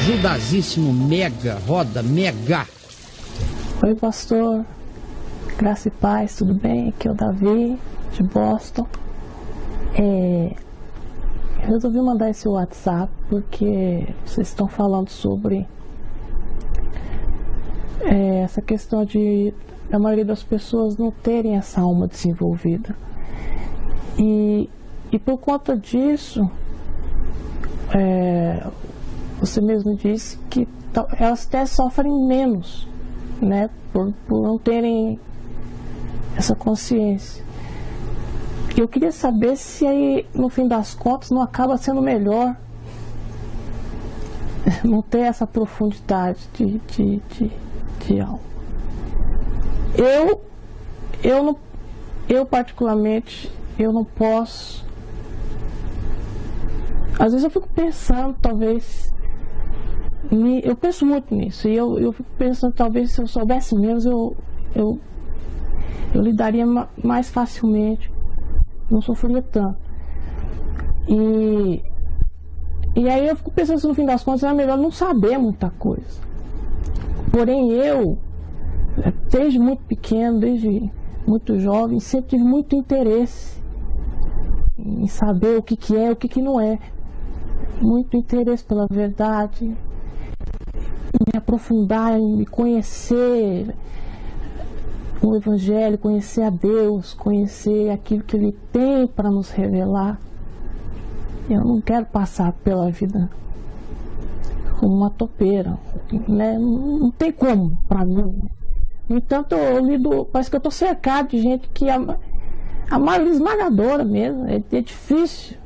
Judazíssimo Mega, roda Mega. Oi, pastor. Graça e paz, tudo bem? Aqui é o Davi, de Boston. Eu resolvi mandar esse WhatsApp porque vocês estão falando sobre essa questão de a maioria das pessoas não terem essa alma desenvolvida. E por conta disso, você mesmo disse que elas até sofrem menos, né, por não terem essa consciência. Eu queria saber se aí, no fim das contas, não acaba sendo melhor não ter essa profundidade de alma. Eu particularmente, eu não posso. Às vezes eu fico pensando, talvez, eu penso muito nisso, e eu fico pensando, talvez, se eu soubesse menos, eu lidaria mais facilmente, não sofreria tanto. E aí eu fico pensando se no fim das contas é melhor não saber muita coisa. Porém eu, desde muito pequeno, desde muito jovem, sempre tive muito interesse em saber o que é e o que não é. Muito interesse pela verdade, me aprofundar, em me conhecer o Evangelho, conhecer a Deus, conhecer aquilo que Ele tem para nos revelar. Eu não quero passar pela vida como uma topeira, né? Não tem como para mim. No entanto, eu lido, parece que eu estou cercado de gente que a maioria esmagadora mesmo, é difícil.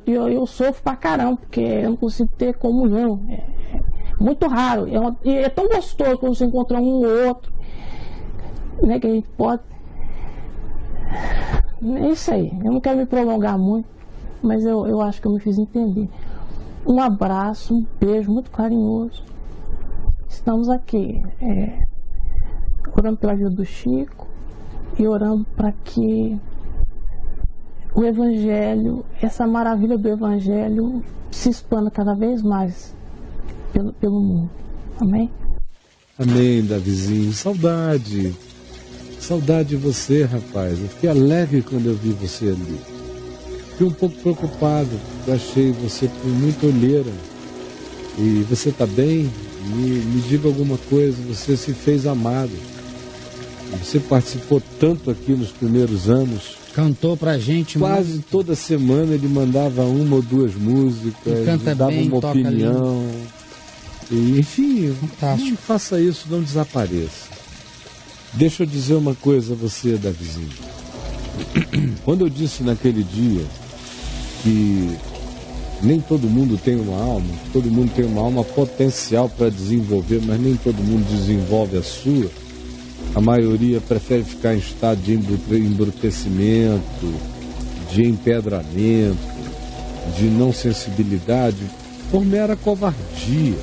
Eu sofro pra caramba, porque eu não consigo ter comunhão. É muito raro. E é tão gostoso quando você encontra um ou outro, né, que a gente pode. É isso aí. Eu não quero me prolongar muito, mas eu acho que eu me fiz entender. Um abraço, um beijo muito carinhoso. Estamos aqui orando pela vida do Chico e orando para que o Evangelho, essa maravilha do Evangelho, se expanda cada vez mais pelo mundo. Amém? Amém, Davizinho. Saudade de você, rapaz. Eu fiquei alegre quando eu vi você ali. Fiquei um pouco preocupado, porque eu achei você com muita olheira. E você está bem? Me diga alguma coisa. Você se fez amado. Você participou tanto aqui nos primeiros anos. Cantou pra gente quase muito. Toda semana ele mandava uma ou duas músicas, dava bem, uma opinião. E, enfim, fantástico. Não faça isso, não desapareça. Deixa eu dizer uma coisa a você, Davizinho. Quando eu disse naquele dia que nem todo mundo tem uma alma, todo mundo tem uma alma potencial para desenvolver, mas nem todo mundo desenvolve a sua. A maioria prefere ficar em estado de embrutecimento, de empedramento, de não sensibilidade, por mera covardia,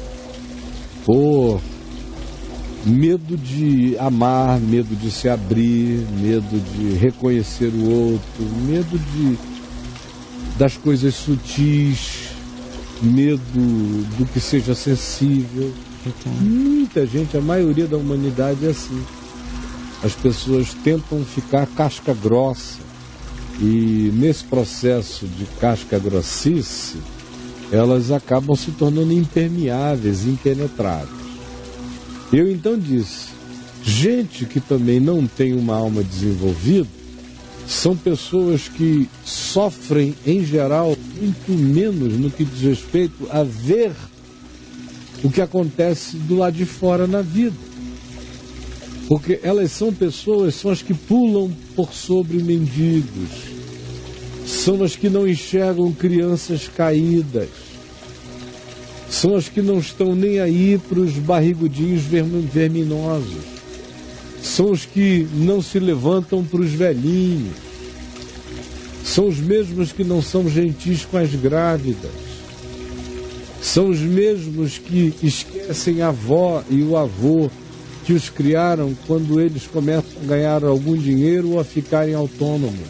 por medo de amar, medo de se abrir, medo de reconhecer o outro, medo das coisas sutis, medo do que seja sensível. Muita gente, a maioria da humanidade é assim. As pessoas tentam ficar casca grossa e nesse processo de casca grossice elas acabam se tornando impermeáveis, impenetráveis. Eu então disse, gente que também não tem uma alma desenvolvida são pessoas que sofrem em geral muito menos no que diz respeito a ver o que acontece do lado de fora na vida. Porque elas são pessoas, são as que pulam por sobre mendigos, são as que não enxergam crianças caídas, são as que não estão nem aí para os barrigudinhos verminosos, são os que não se levantam para os velhinhos, são os mesmos que não são gentis com as grávidas, são os mesmos que esquecem a avó e o avô que os criaram quando eles começam a ganhar algum dinheiro ou a ficarem autônomos.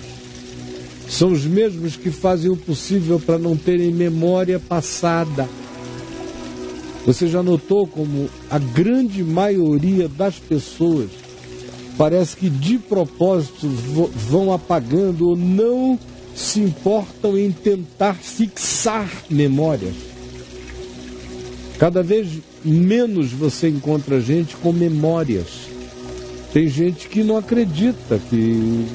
São os mesmos que fazem o possível para não terem memória passada. Você já notou como a grande maioria das pessoas parece que de propósito vão apagando ou não se importam em tentar fixar memórias? Cada vez menos você encontra gente com memórias. Tem gente que não acredita, que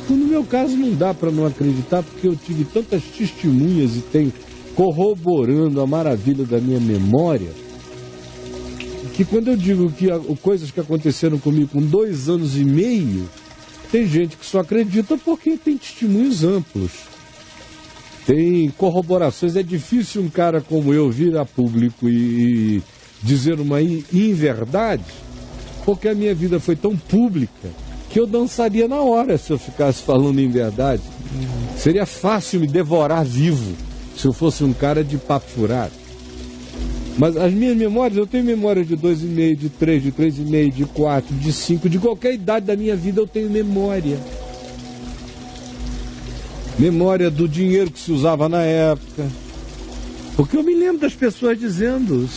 no meu caso não dá para não acreditar, porque eu tive tantas testemunhas e tenho corroborando a maravilha da minha memória, que quando eu digo que coisas que aconteceram comigo com 2 anos e meio, tem gente que só acredita porque tem testemunhos amplos, tem corroborações. É difícil um cara como eu vir a público e dizer uma inverdade, porque a minha vida foi tão pública que eu dançaria na hora se eu ficasse falando inverdade. Seria fácil me devorar vivo se eu fosse um cara de papo furado. Mas as minhas memórias, eu tenho memória de 2,5, de 3, de 3,5, de 4, de 5, de qualquer idade da minha vida eu tenho memória. Memória do dinheiro que se usava na época. Porque eu me lembro das pessoas dizendo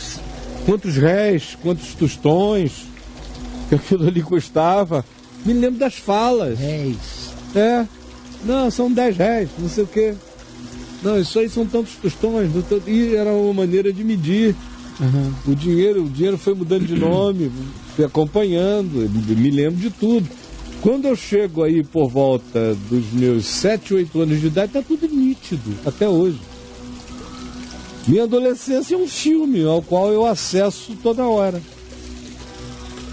quantos réis, quantos tostões que aquilo ali custava. Me lembro das falas. Réis. Não, são 10 réis, não sei o quê. Não, isso aí são tantos tostões. E era uma maneira de medir. Uhum. O dinheiro foi mudando de nome, fui acompanhando, me lembro de tudo. Quando eu chego aí por volta dos meus 7, 8 anos de idade, está tudo nítido, até hoje. Minha adolescência é um filme ao qual eu acesso toda hora.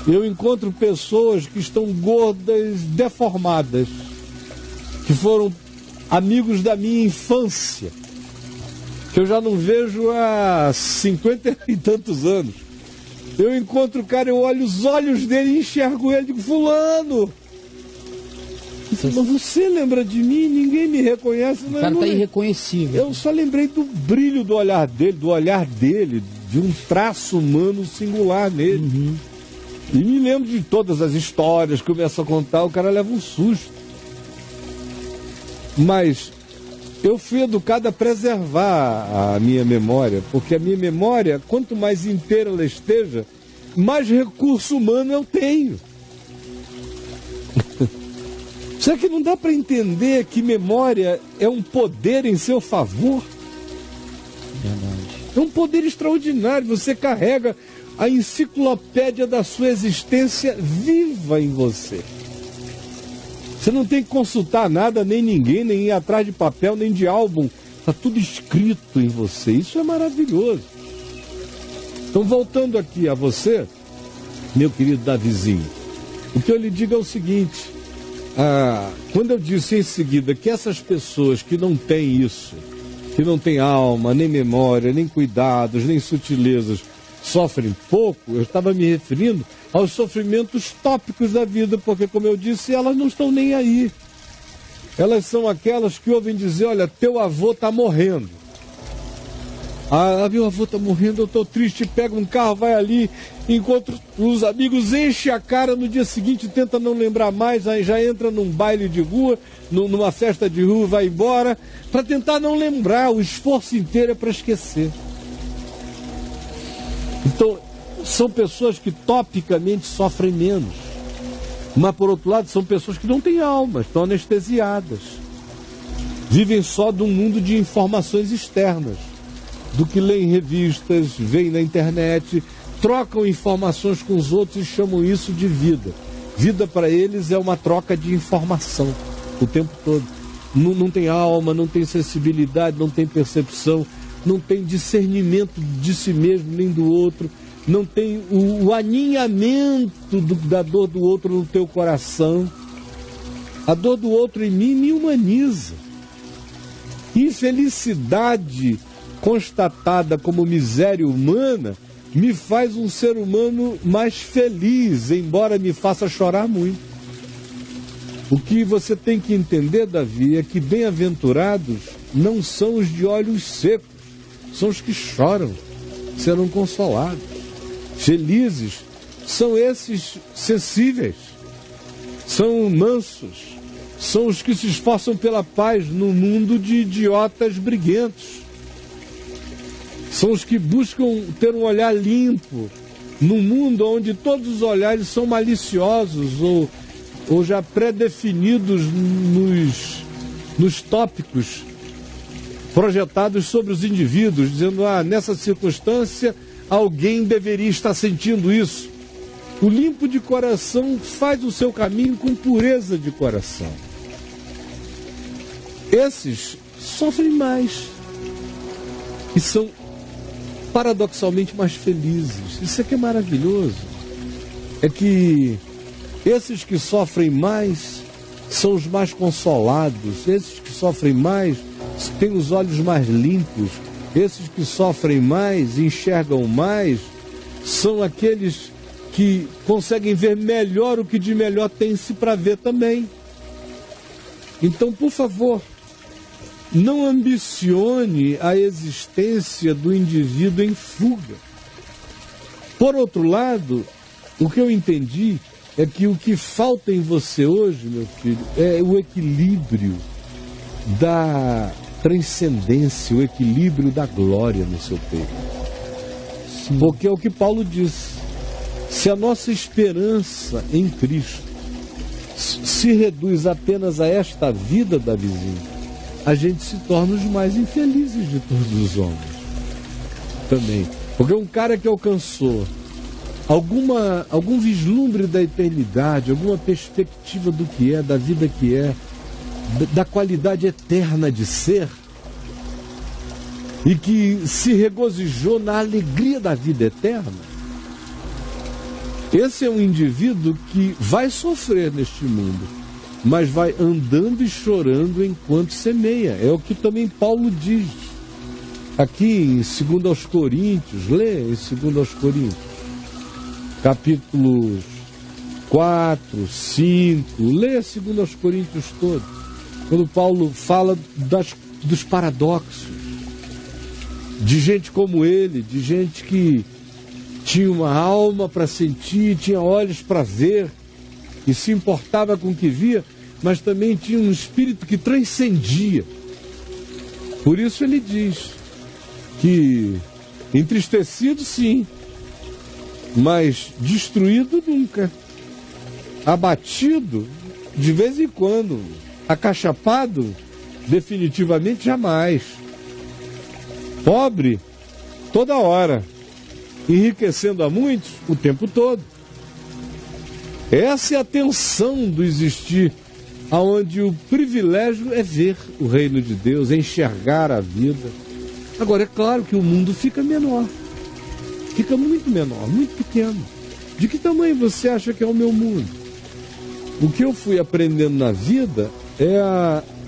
Eu encontro pessoas que estão gordas, deformadas, que foram amigos da minha infância, que eu já não vejo há 50 e tantos anos. Eu encontro o cara, eu olho os olhos dele e enxergo ele, digo, fulano. Mas você lembra de mim? Ninguém me reconhece. O cara está irreconhecível. Eu só lembrei do brilho do olhar dele, de um traço humano singular nele. Uhum. E me lembro de todas as histórias, começo a contar, o cara leva um susto. Mas eu fui educado a preservar a minha memória, porque a minha memória, quanto mais inteira ela esteja, mais recurso humano eu tenho. Será que não dá para entender que memória é um poder em seu favor? Verdade. É um poder extraordinário. Você carrega a enciclopédia da sua existência viva em você. Você não tem que consultar nada, nem ninguém, nem ir atrás de papel, nem de álbum. Está tudo escrito em você. Isso é maravilhoso. Então, voltando aqui a você, meu querido Davizinho, o que eu lhe digo é o seguinte. Quando eu disse em seguida que essas pessoas que não têm isso, que não têm alma, nem memória, nem cuidados, nem sutilezas, sofrem pouco, eu estava me referindo aos sofrimentos tópicos da vida, porque, como eu disse, elas não estão nem aí. Elas são aquelas que ouvem dizer, olha, teu avô está morrendo. Meu avô está morrendo, eu estou triste, pega um carro, vai ali, encontra os amigos, enche a cara, no dia seguinte tenta não lembrar mais, aí já entra num baile de rua, numa festa de rua, vai embora, para tentar não lembrar, o esforço inteiro é para esquecer. Então, são pessoas que topicamente sofrem menos. Mas, por outro lado, são pessoas que não têm alma, estão anestesiadas. Vivem só de um mundo de informações externas. Do que leem revistas, veem na internet, trocam informações com os outros e chamam isso de vida. Vida para eles é uma troca de informação o tempo todo. Não tem alma, não tem sensibilidade, não tem percepção, não tem discernimento de si mesmo nem do outro, não tem o aninhamento da dor do outro no teu coração. A dor do outro em mim me humaniza. Infelicidade constatada como miséria humana me faz um ser humano mais feliz, embora me faça chorar muito. O que você tem que entender, Davi, é que bem-aventurados não são os de olhos secos, são os que choram, serão consolados. Felizes são esses sensíveis, são mansos, são os que se esforçam pela paz no mundo de idiotas briguentos. São os que buscam ter um olhar limpo num mundo onde todos os olhares são maliciosos ou já pré-definidos nos tópicos projetados sobre os indivíduos, dizendo, nessa circunstância alguém deveria estar sentindo isso. O limpo de coração faz o seu caminho com pureza de coração. Esses sofrem mais e são paradoxalmente mais felizes. Isso aqui é maravilhoso. É que esses que sofrem mais são os mais consolados. Esses que sofrem mais têm os olhos mais limpos. Esses que sofrem mais, enxergam mais, são aqueles que conseguem ver melhor o que de melhor tem-se para ver também. Então, por favor, não ambicione a existência do indivíduo em fuga. Por outro lado, o que eu entendi é que o que falta em você hoje, meu filho, é o equilíbrio da transcendência, o equilíbrio da glória no seu peito. Sim. Porque é o que Paulo diz. Se a nossa esperança em Cristo se reduz apenas a esta vida da vizinha, a gente se torna os mais infelizes de todos os homens também. Porque um cara que alcançou algum vislumbre da eternidade, alguma perspectiva do que é, da vida que é, da qualidade eterna de ser, e que se regozijou na alegria da vida eterna, esse é um indivíduo que vai sofrer neste mundo, mas vai andando e chorando enquanto semeia. É o que também Paulo diz aqui em 2 aos Coríntios. Lê em 2 aos Coríntios, capítulos 4, 5. Lê 2 aos Coríntios todo, quando Paulo fala dos paradoxos de gente como ele, de gente que tinha uma alma para sentir, tinha olhos para ver e se importava com o que via, mas também tinha um espírito que transcendia. Por isso ele diz que entristecido sim, mas destruído nunca, abatido de vez em quando, acachapado definitivamente jamais, pobre toda hora, enriquecendo a muitos o tempo todo. Essa é a tensão do existir, aonde o privilégio é ver o reino de Deus, é enxergar a vida. Agora, é claro que o mundo fica menor, fica muito menor, muito pequeno. De que tamanho você acha que é o meu mundo? O que eu fui aprendendo na vida é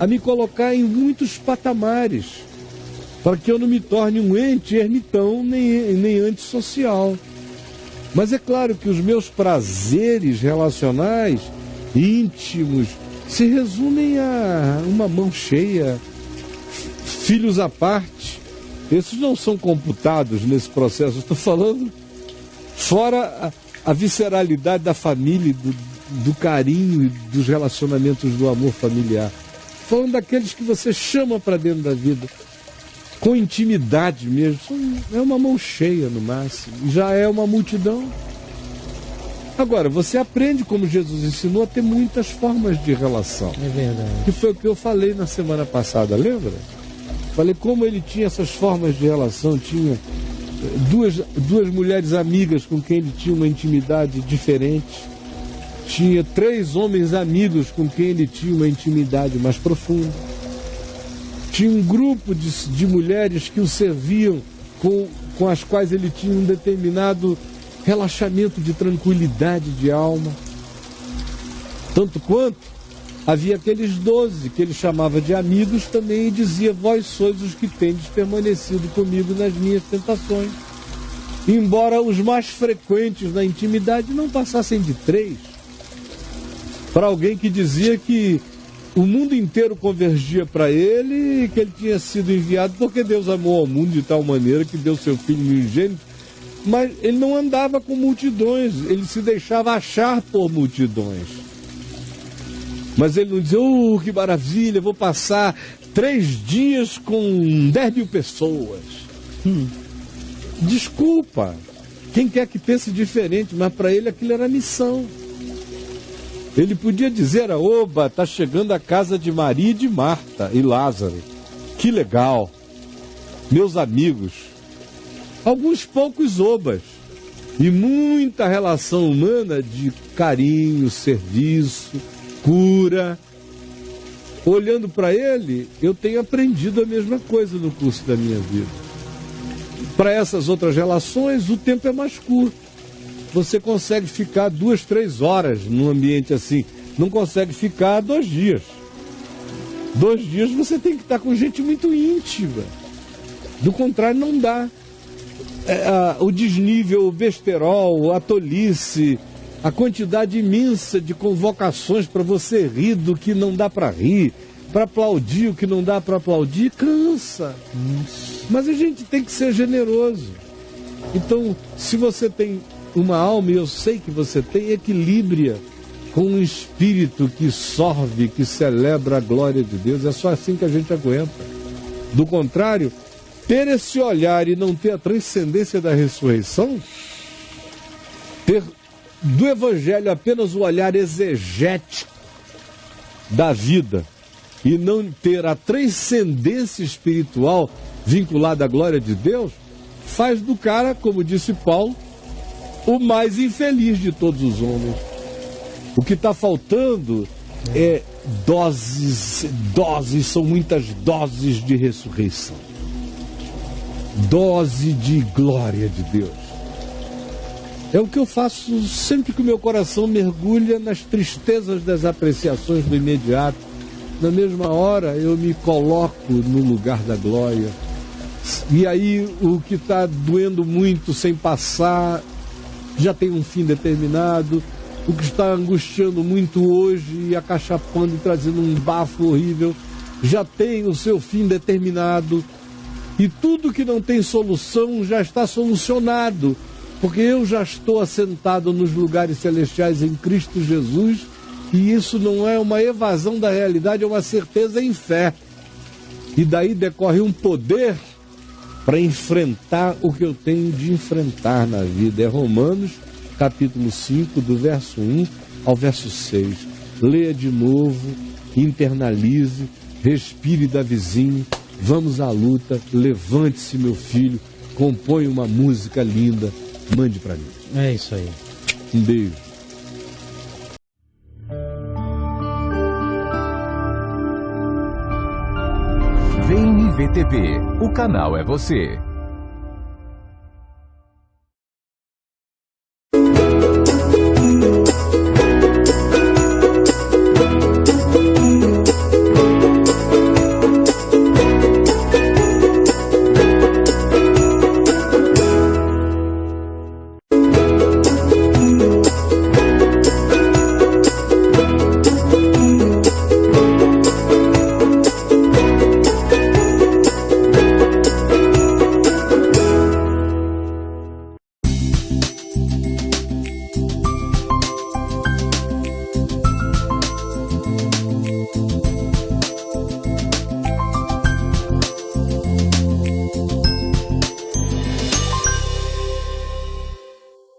a me colocar em muitos patamares, para que eu não me torne um ente ermitão nem antissocial. Mas é claro que os meus prazeres relacionais, íntimos, se resumem a uma mão cheia, filhos à parte. Esses não são computados nesse processo. Estou falando fora a visceralidade da família, do carinho e dos relacionamentos do amor familiar. Falando daqueles que você chama para dentro da vida, com intimidade mesmo. É uma mão cheia no máximo, já é uma multidão. Agora, você aprende, como Jesus ensinou, a ter muitas formas de relação. É verdade. Que foi o que eu falei na semana passada, lembra? Falei como ele tinha essas formas de relação. Tinha duas mulheres amigas com quem ele tinha uma intimidade diferente. Tinha 3 homens amigos com quem ele tinha uma intimidade mais profunda. Tinha um grupo de mulheres que o serviam, com as quais ele tinha um determinado relaxamento de tranquilidade de alma. Tanto quanto havia aqueles 12 que ele chamava de amigos também e dizia: vós sois os que tendes permanecido comigo nas minhas tentações. Embora os mais frequentes na intimidade não passassem de 3. Para alguém que dizia que o mundo inteiro convergia para ele e que ele tinha sido enviado porque Deus amou ao mundo de tal maneira que deu seu Filho unigênito. Mas ele não andava com multidões, ele se deixava achar por multidões. Mas ele não dizia: que maravilha, vou passar 3 dias com 10.000 pessoas. Desculpa. Quem quer que pense diferente, mas para ele aquilo era missão. Ele podia dizer, oba, está chegando a casa de Maria e de Marta e Lázaro. Que legal. Meus amigos. Alguns poucos obas. E muita relação humana de carinho, serviço, cura. Olhando para ele, eu tenho aprendido a mesma coisa no curso da minha vida. Para essas outras relações, o tempo é mais curto. Você consegue ficar 2, 3 horas num ambiente assim. Não consegue ficar 2 dias. 2 dias você tem que estar com gente muito íntima. Do contrário, não dá. O desnível, o besterol, a tolice, a quantidade imensa de convocações para você rir do que não dá para rir, para aplaudir o que não dá para aplaudir, cansa. Mas a gente tem que ser generoso. Então, se você tem uma alma, e eu sei que você tem, equilíbria com um espírito que sorve, que celebra a glória de Deus. É só assim que a gente aguenta. Do contrário, ter esse olhar e não ter a transcendência da ressurreição, ter do Evangelho apenas o olhar exegético da vida e não ter a transcendência espiritual vinculada à glória de Deus, faz do cara, como disse Paulo, o mais infeliz de todos os homens. O que está faltando é doses, são muitas doses de ressurreição. Dose de glória de Deus. É o que eu faço sempre que o meu coração mergulha nas tristezas das apreciações do imediato. Na mesma hora eu me coloco no lugar da glória. E aí o que está doendo muito sem passar já tem um fim determinado. O que está angustiando muito hoje e acachapando e trazendo um bafo horrível já tem o seu fim determinado. E tudo que não tem solução já está solucionado, porque eu já estou assentado nos lugares celestiais em Cristo Jesus, e isso não é uma evasão da realidade, é uma certeza em fé. E daí decorre um poder para enfrentar o que eu tenho de enfrentar na vida. É Romanos, capítulo 5, do verso 1 ao verso 6. Leia de novo, internalize, respire da vizinha. Vamos à luta, levante-se, meu filho, compõe uma música linda, mande para mim. É isso aí. Um beijo. Vem IVTV, o canal é você.